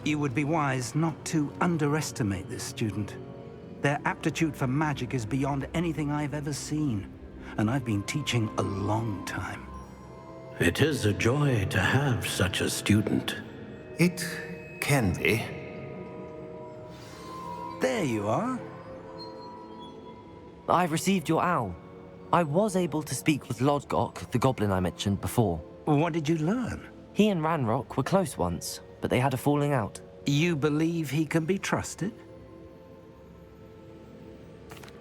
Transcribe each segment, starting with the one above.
You would be wise not to underestimate this student. Their aptitude for magic is beyond anything I've ever seen, and I've been teaching a long time. It is a joy to have such a student. It can be. There you are. I've received your owl. I was able to speak with Lodgok, the goblin I mentioned before. What did you learn? He and Ranrock were close once, but they had a falling out. You believe he can be trusted?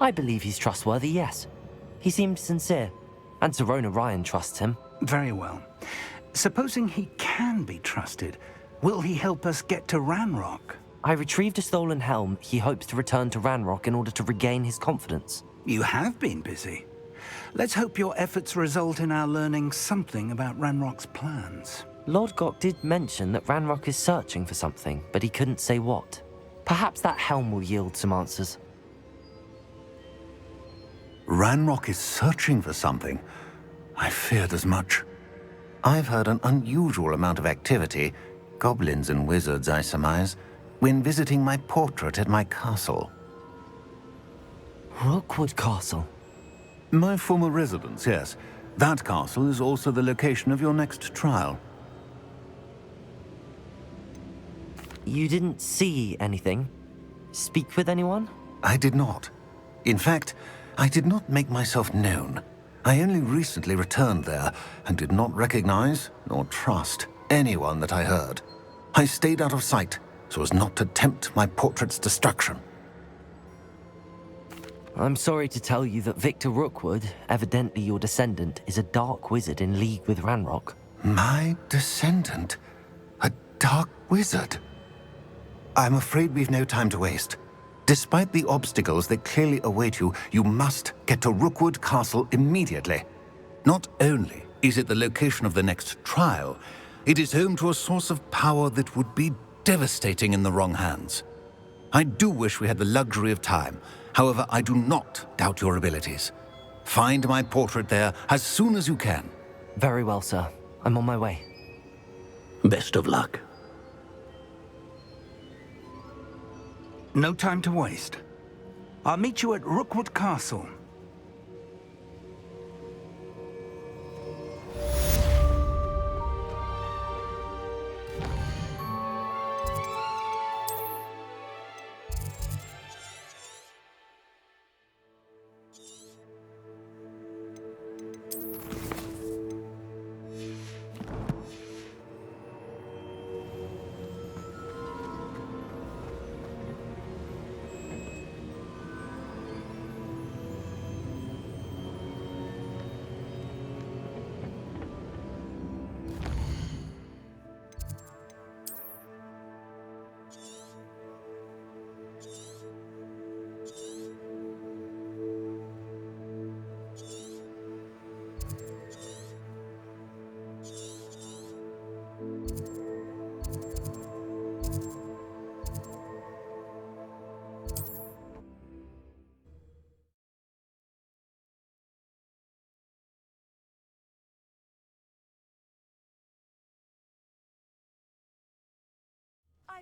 I believe he's trustworthy, yes. He seemed sincere, and Sirona Ryan trusts him. Very well. Supposing he can be trusted, will he help us get to Ranrock? I retrieved a stolen helm he hopes to return to Ranrock in order to regain his confidence. You have been busy. Let's hope your efforts result in our learning something about Ranrock's plans. Lodgok did mention that Ranrock is searching for something, but he couldn't say what. Perhaps that helm will yield some answers. Ranrock is searching for something. I feared as much. I've heard an unusual amount of activity, goblins and wizards, I surmise, when visiting my portrait at my castle. Rookwood Castle? My former residence, yes. That castle is also the location of your next trial. You didn't see anything? Speak with anyone? I did not. In fact, I did not make myself known. I only recently returned there and did not recognize nor trust anyone that I heard. I stayed out of sight so as not to tempt my portrait's destruction. I'm sorry to tell you that Victor Rookwood, evidently your descendant, is a dark wizard in league with Ranrock. My descendant? A dark wizard? I'm afraid we've no time to waste. Despite the obstacles that clearly await you, you must get to Rookwood Castle immediately. Not only is it the location of the next trial, it is home to a source of power that would be devastating in the wrong hands. I do wish we had the luxury of time. However, I do not doubt your abilities. Find my portrait there as soon as you can. Very well, sir. I'm on my way. Best of luck. No time to waste. I'll meet you at Rookwood Castle.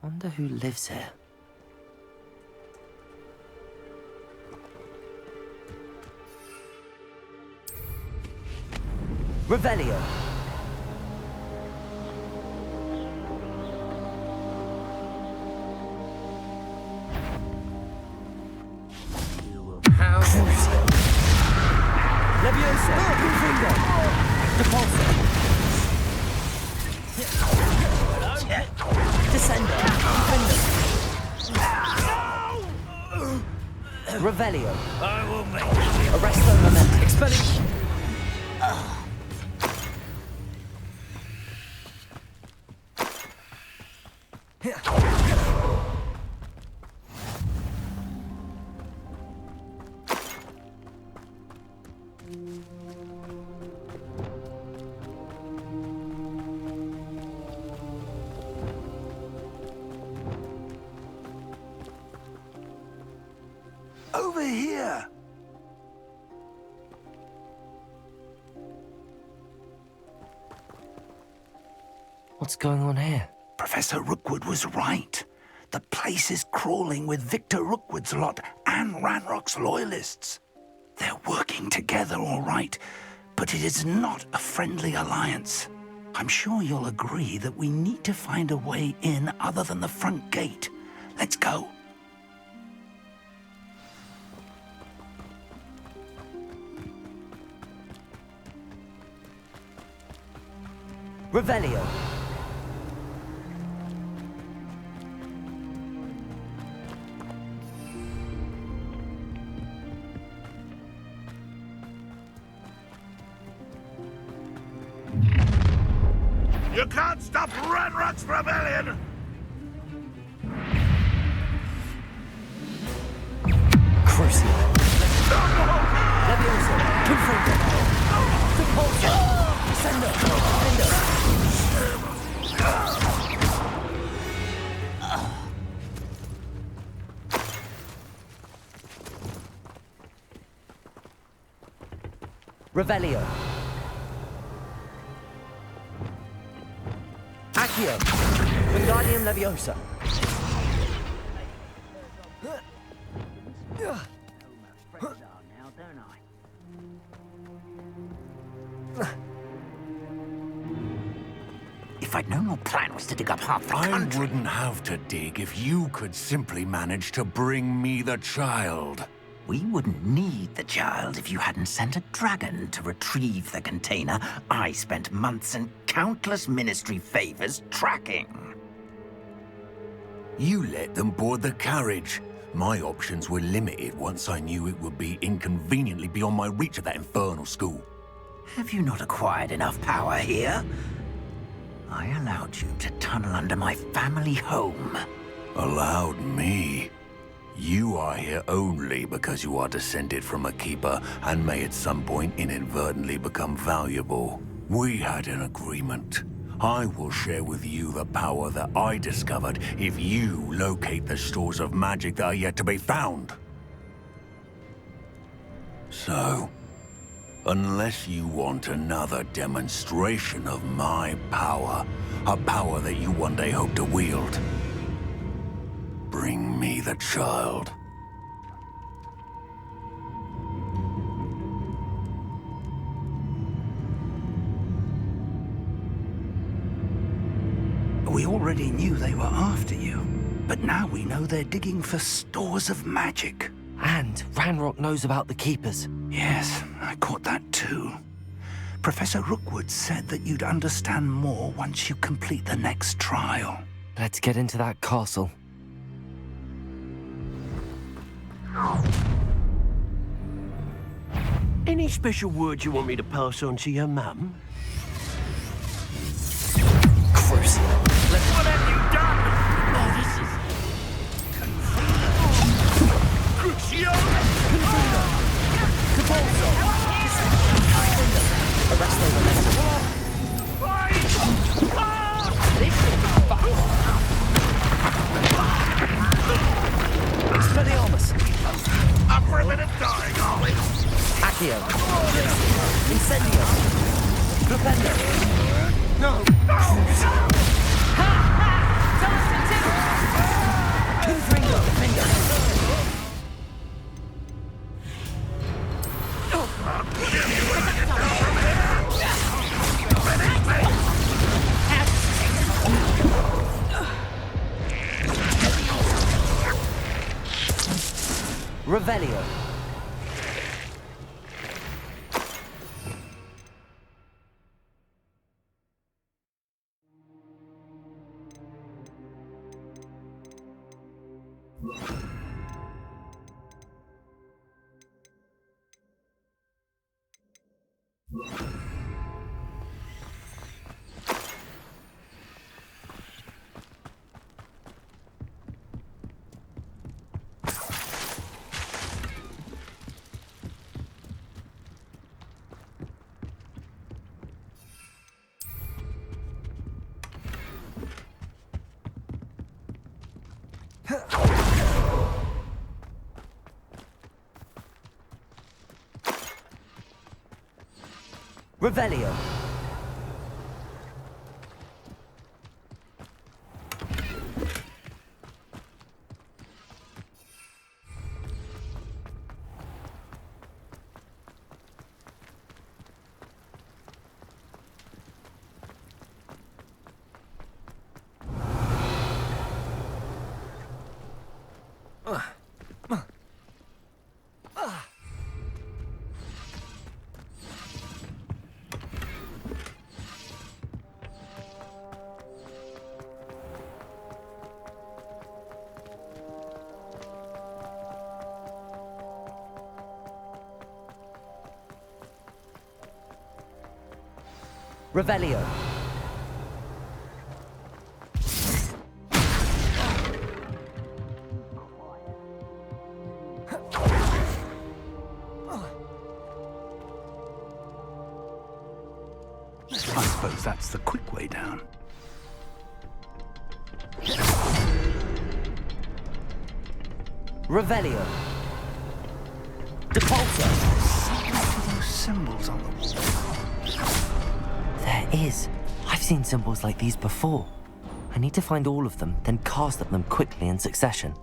Wonder who lives here. Revelio. Leviosa. Confringo. Depulso. Descender. Revelio. I will make it. Arresto Momentum. Expelling. Over here! What's going on here? Professor Rookwood was right. The place is crawling with Victor Rookwood's lot and Ranrock's loyalists. They're working together, all right, but it is not a friendly alliance. I'm sure you'll agree that we need to find a way in other than the front gate. Let's go. Revelio. You can't stop Ranrock's rebellion! Crucio. Levioso. Confringo. Repulsor. Descendo. Defender. Revelio. Accio. Wingardium Leviosa. If I'd known your plan was to dig up half the I country... wouldn't have to dig if you could simply manage to bring me the child. We wouldn't need the child if you hadn't sent a dragon to retrieve the container I spent months and countless ministry favors tracking. You let them board the carriage. My options were limited once I knew it would be inconveniently beyond my reach at that infernal school. Have you not acquired enough power here? I allowed you to tunnel under my family home. Allowed me? You are here only because you are descended from a keeper and may at some point inadvertently become valuable. We had an agreement. I will share with you the power that I discovered if you locate the stores of magic that are yet to be found. So, unless you want another demonstration of my power, a power that you one day hope to wield, bring me the child. We already knew they were after you, but now we know they're digging for stores of magic. And Ranrock knows about the Keepers. Yes, I caught that too. Professor Rookwood said that you'd understand more once you complete the next trial. Let's get into that castle. Any special words you want me to pass on to your mum? Crucio. What have you done? Oh, this is... Crucio! Capolso. Arresto Memento. This should be fun. Expelliarmus. Up for a bit of dying, are we? Accio. Incendio. Flipendo. No! Confringo. Finger. Revelio. Revelio. Revelio. I suppose that's the quick way down. Revelio. Depulso. Those symbols on the wall. There is. I've seen symbols like these before. I need to find all of them, then cast at them quickly in succession.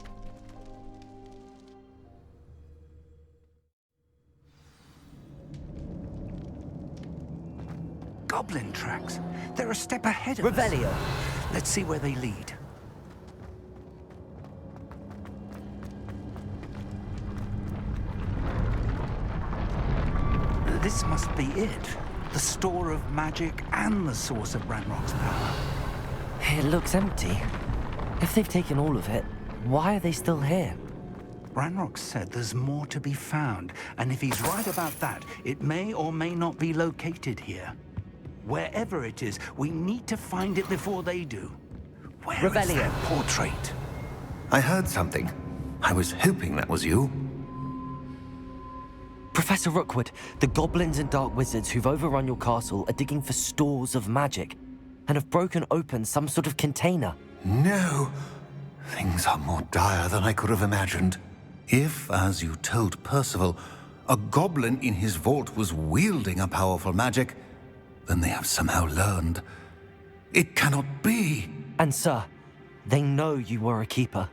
Goblin tracks. They're a step ahead of Revelio. us. Let's see where they lead. This must be it. The store of magic and the source of Ranrock's power. It looks empty. If they've taken all of it, why are they still here? Ranrock said there's more to be found, and if he's right about that, it may or may not be located here. Wherever it is, we need to find it before they do. Where is Revelio. that portrait? I heard something. I was hoping that was you. Professor Rookwood, the goblins and dark wizards who've overrun your castle are digging for stores of magic and have broken open some sort of container. No. Things are more dire than I could have imagined. If, as you told Percival, a goblin in his vault was wielding a powerful magic, then they have somehow learned. It cannot be. And sir, they know you were a keeper.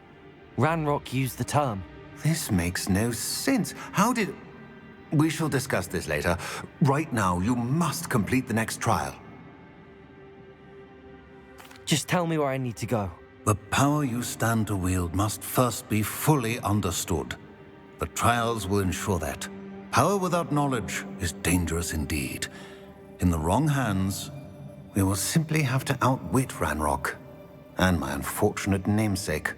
Ranrock used the term. This makes no sense. How did... We shall discuss this later. Right now, you must complete the next trial. Just tell me where I need to go. The power you stand to wield must first be fully understood. The trials will ensure that. Power without knowledge is dangerous indeed. In the wrong hands, we will simply have to outwit Ranrock and my unfortunate namesake.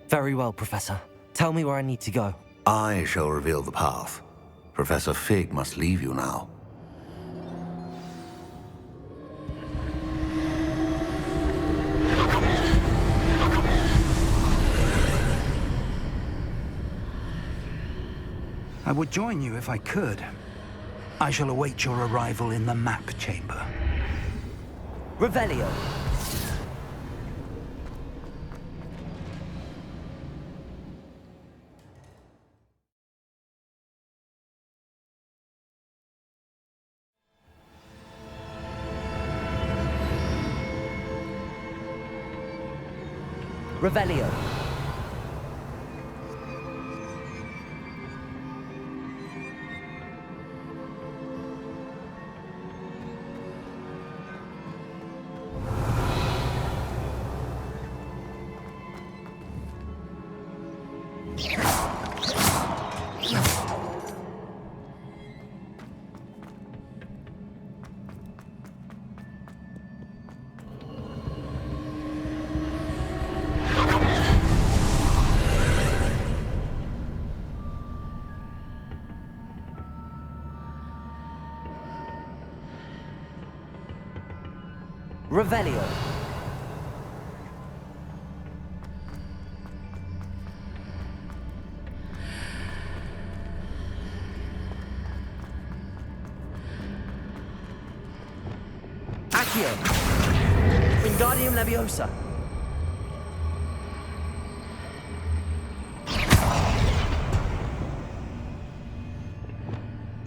Very well, Professor. Tell me where I need to go. I shall reveal the path. Professor Fig must leave you now. I would join you if I could. I shall await your arrival in the map chamber. Revelio. Revelio. Revelio. Accio. Wingardium Leviosa.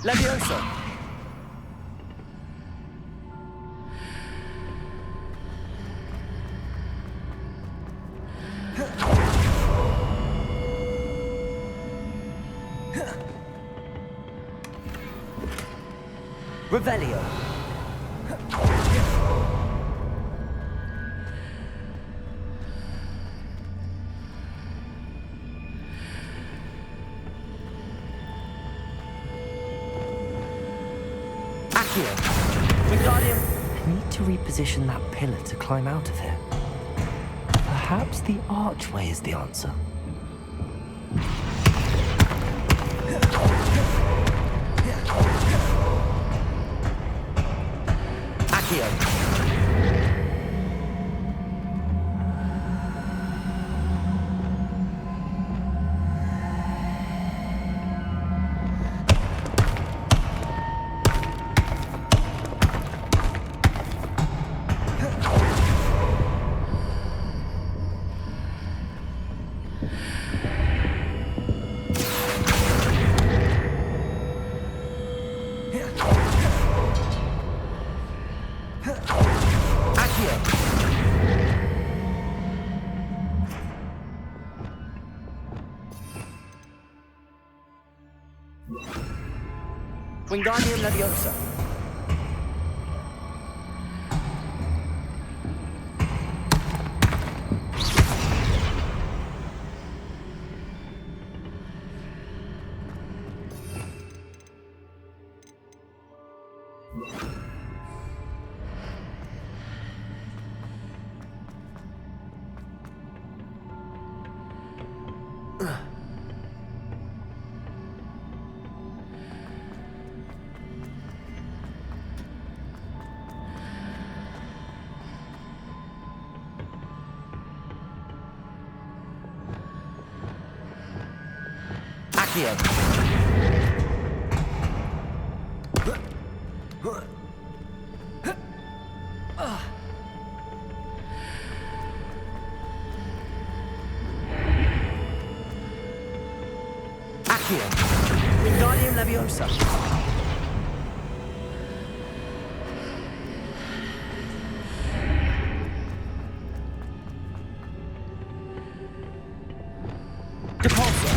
Leviosa. Revelio. Accio. Wingardium. I need to reposition that pillar to climb out of here. Perhaps the archway is the answer. Accio. Accio. Wingardium Leviosa. Accio. Accio. Wingardium Leviosa. Depulso.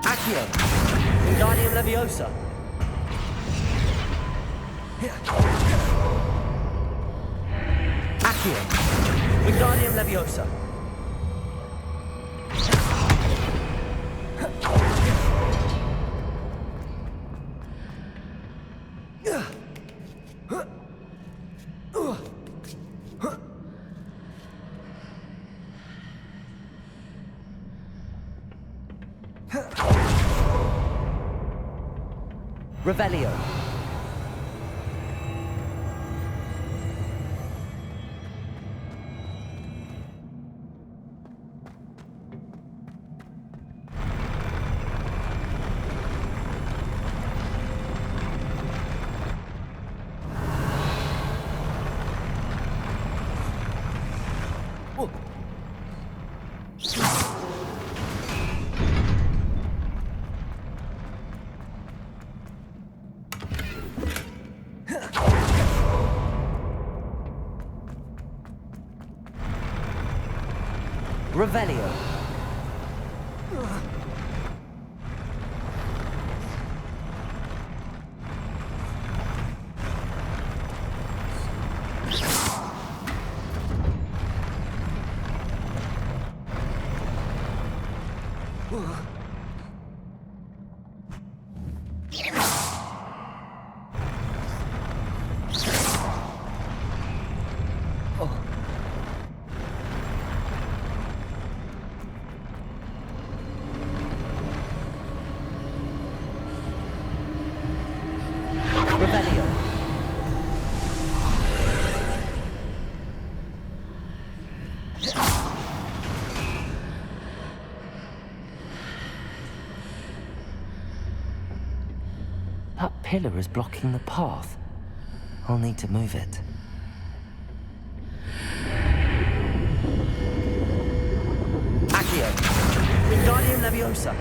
Accio. Wingardium Leviosa. Accio. Wingardium Leviosa. Revelio. Revelio. Revelio. That pillar is blocking the path. I'll need to move it. Accio. Wingardium Leviosa.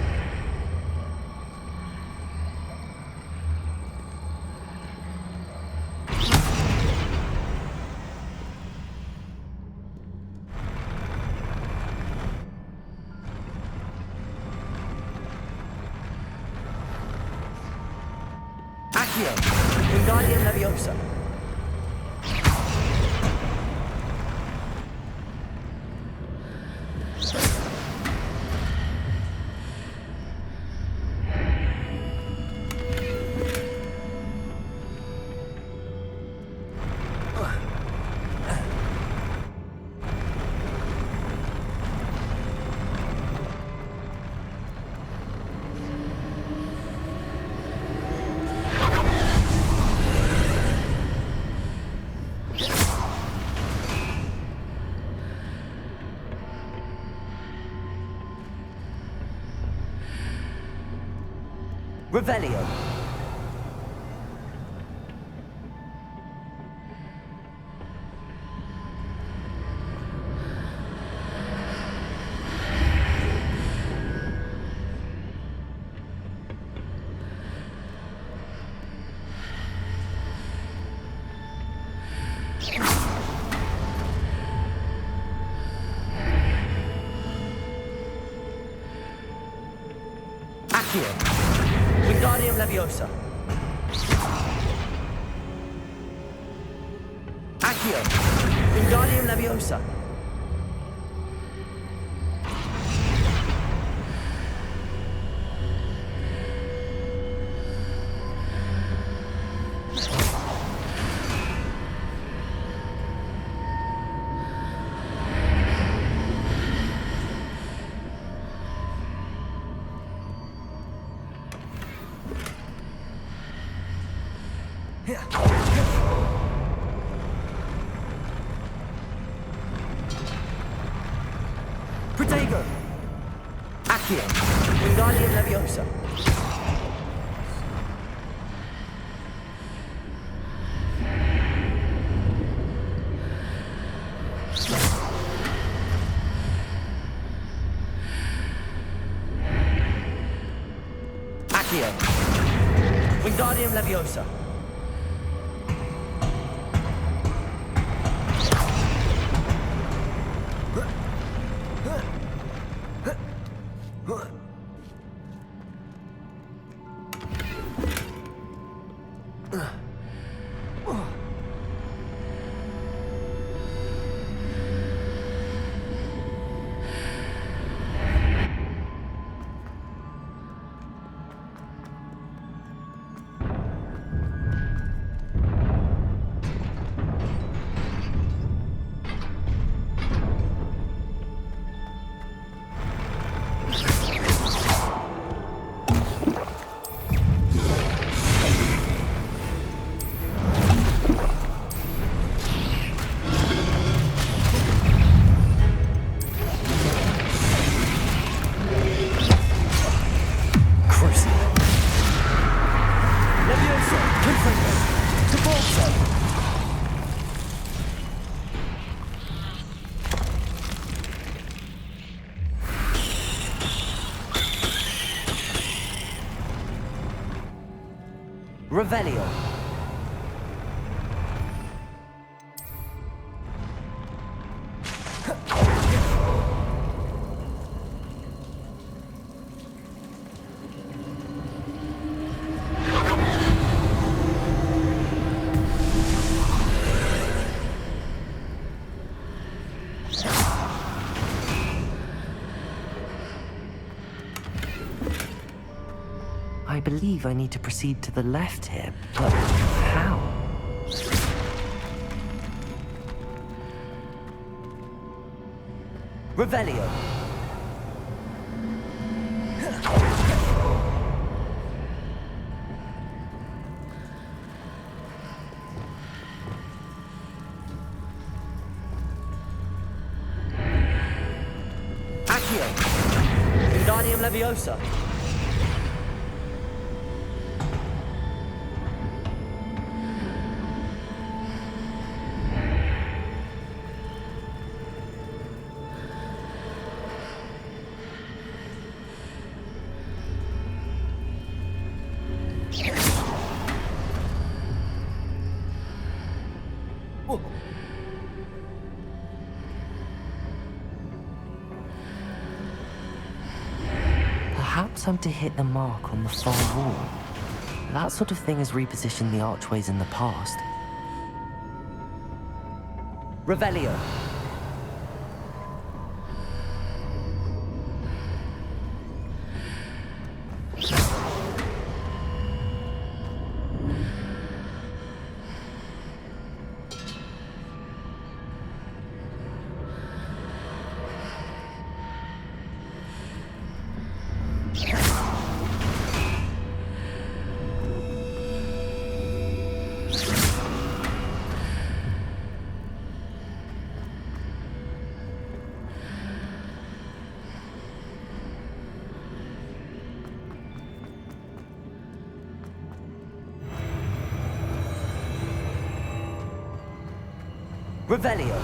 Accio. Wingardium Leviosa. Revelio. Accio. Wingardium Leviosa. Accio. Wingardium Leviosa. Protego. Accio. Wingardium Leviosa. Accio. Wingardium Leviosa. Revelio. I believe I need to proceed to the left here, but how? Revelio. Accio. Wingardium Leviosa. Perhaps I'm to hit the mark on the far wall. That sort of thing has repositioned the archways in the past. Revelio. Revelio.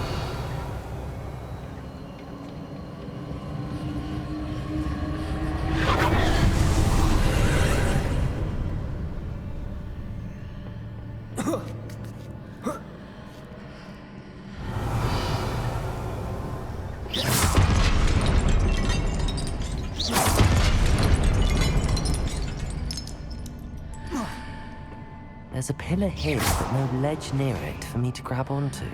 There's a pillar here, but no ledge near it for me to grab onto.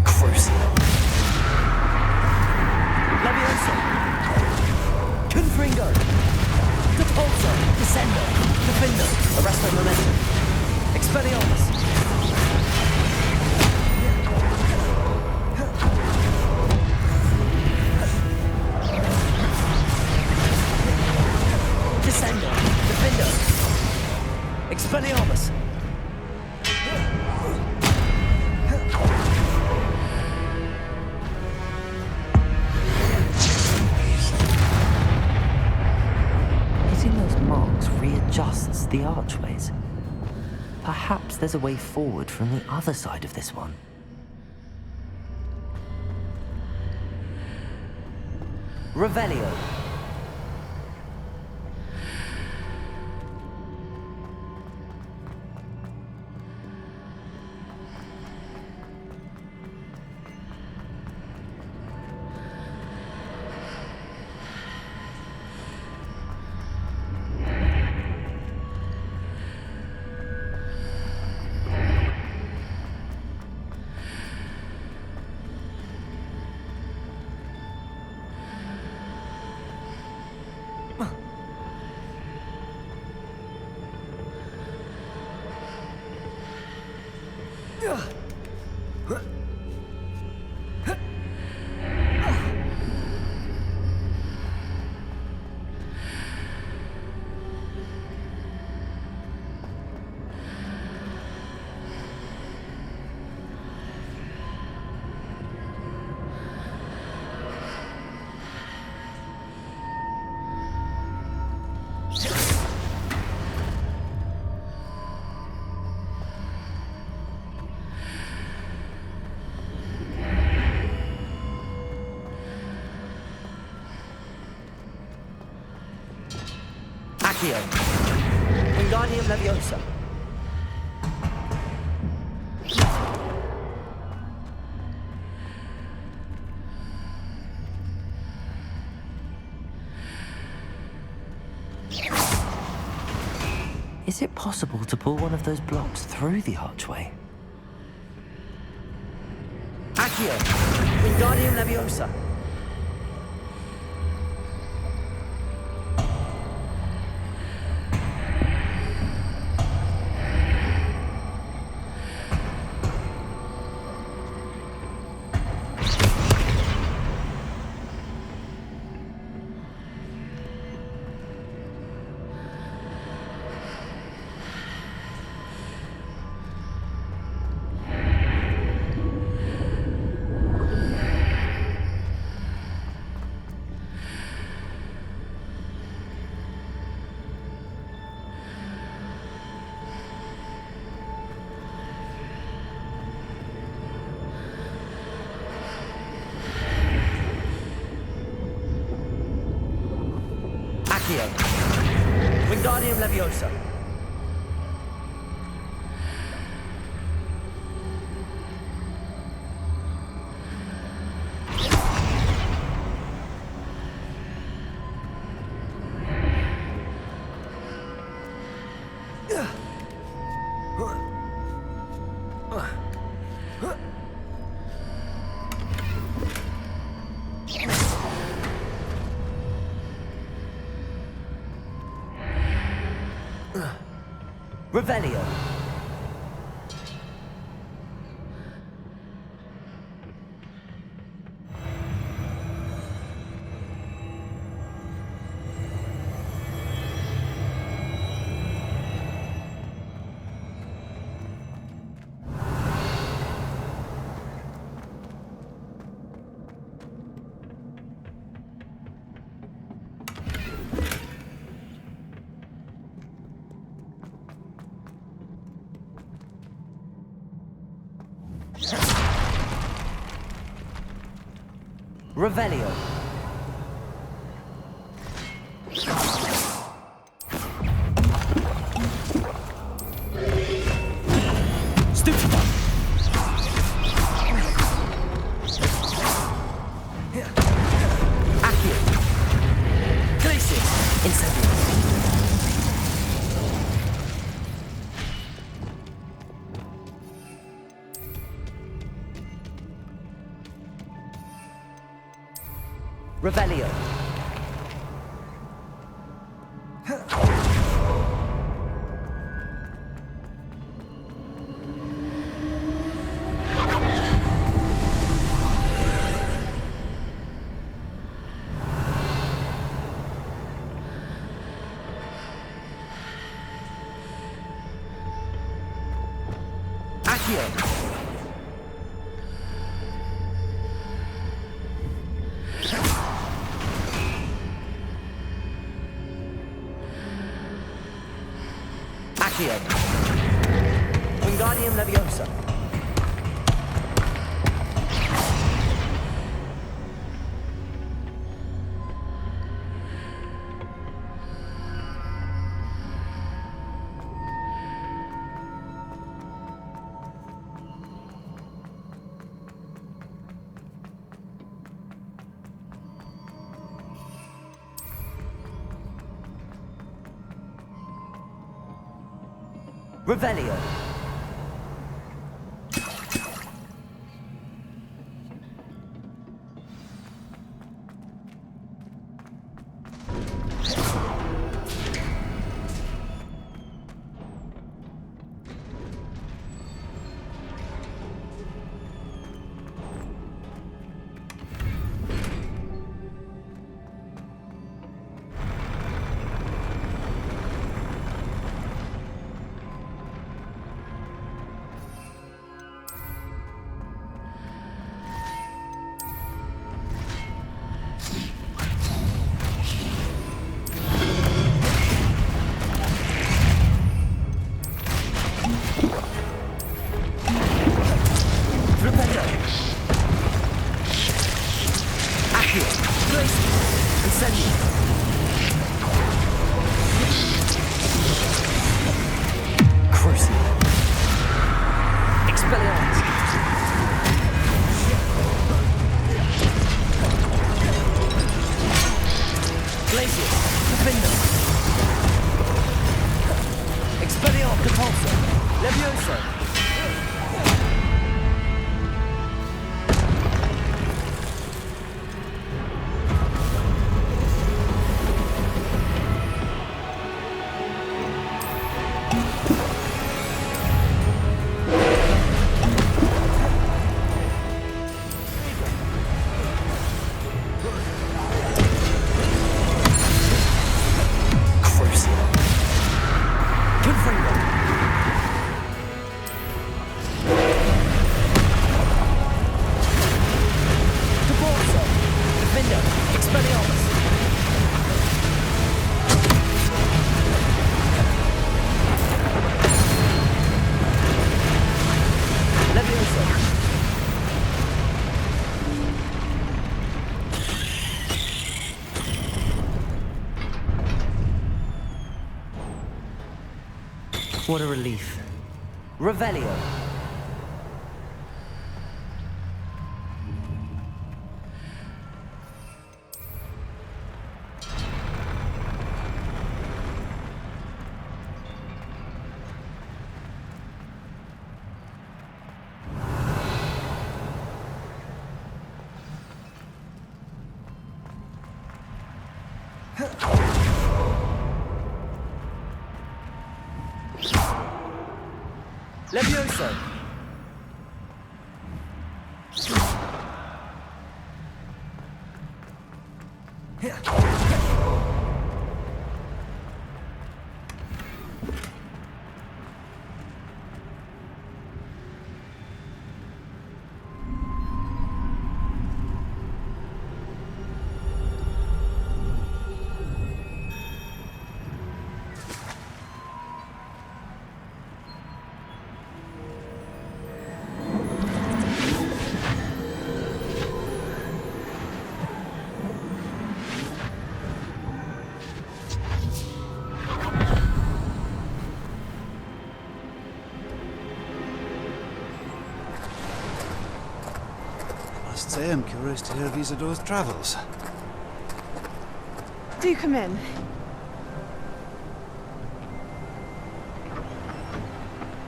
Crucial. Levioso. Confringo. Depulso. Descendo. Defendo. Arresto momentum. Expelliarmus. Descendo. Defendo. Expelliarmus. Hitting those marks readjusts the archways. Perhaps there's a way forward from the other side of this one. Revelio. Accio. Wingardium Leviosa. Is it possible to pull one of those blocks through the archway? Accio. Wingardium Leviosa. Wingardium Leviosa. Revelio. Revelio. Stupefy. Accio. Glacius. Incendio. Revelio. Accio. Accio. Wingardium Leviosa. Revelio. What a relief. Revelio. Levioso. must say I'm curious to hear of Isadore's travels. Do come in.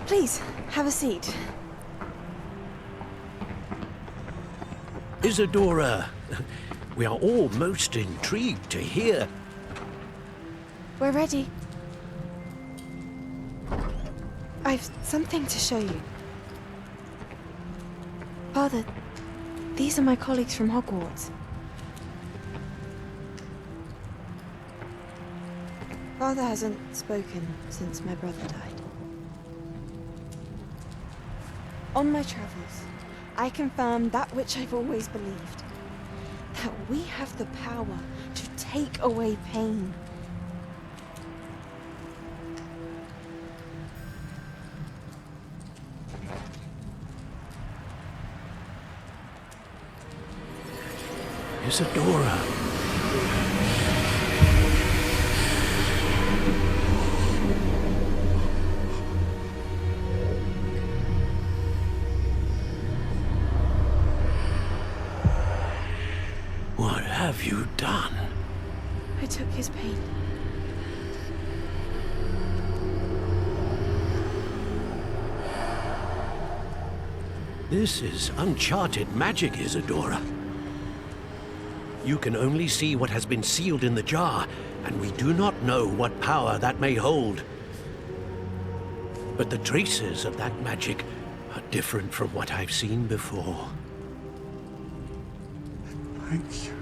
Please, have a seat. Isadora, we are all most intrigued to hear. We're ready. I've something to show you. Father, these are my colleagues from Hogwarts. Father hasn't spoken since my brother died. On my travels, I confirmed that which I've always believed. That we have the power to take away pain. Isadora. What have you done? I took his pain. This is uncharted magic, Isadora. You can only see what has been sealed in the jar, and we do not know what power that may hold. But the traces of that magic are different from what I've seen before. Thank you.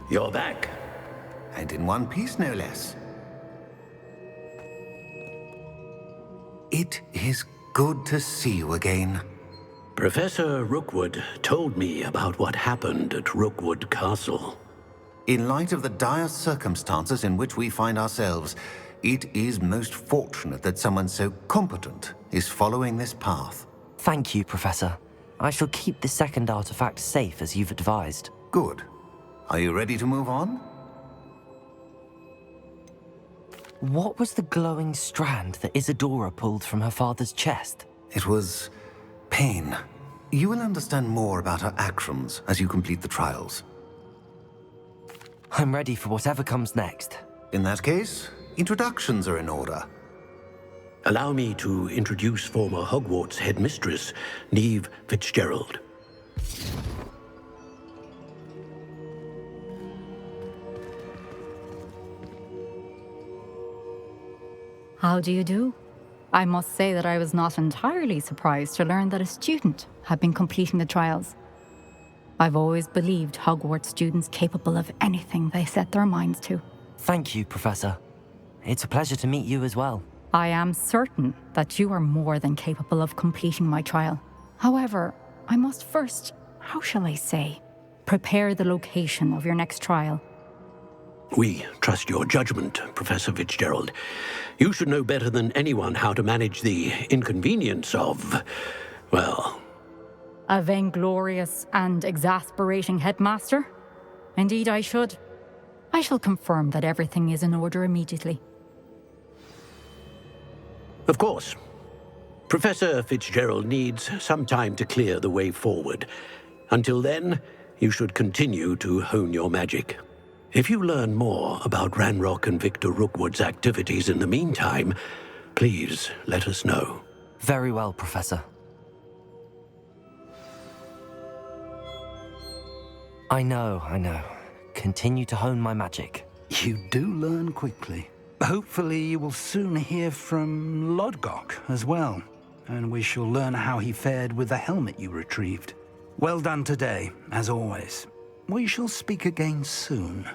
You're back. And in one piece, no less. It is good to see you again. Professor Rookwood told me about what happened at Rookwood Castle. In light of the dire circumstances in which we find ourselves, it is most fortunate that someone so competent is following this path. Thank you, Professor. I shall keep the second artifact safe as you've advised. Good. Are you ready to move on? What was the glowing strand that Isadora pulled from her father's chest? It was pain. You will understand more about her actions as you complete the trials. I'm ready for whatever comes next. In that case, introductions are in order. Allow me to introduce former Hogwarts headmistress, Neve Fitzgerald. How do you do? I must say that I was not entirely surprised to learn that a student had been completing the trials. I've always believed Hogwarts students capable of anything they set their minds to. Thank you, Professor. It's a pleasure to meet you as well. I am certain that you are more than capable of completing my trial. However, I must first, how shall I say, prepare the location of your next trial. We trust your judgment, Professor Fitzgerald. You should know better than anyone how to manage the inconvenience of, well... A vainglorious and exasperating headmaster? Indeed I should. I shall confirm that everything is in order immediately. Of course. Professor Fitzgerald needs some time to clear the way forward. Until then, you should continue to hone your magic. If you learn more about Ranrock and Victor Rookwood's activities in the meantime, please let us know. Very well, Professor. I know. Continue to hone my magic. You do learn quickly. Hopefully you will soon hear from Lodgok as well, and we shall learn how he fared with the helmet you retrieved. Well done today, as always. We shall speak again soon.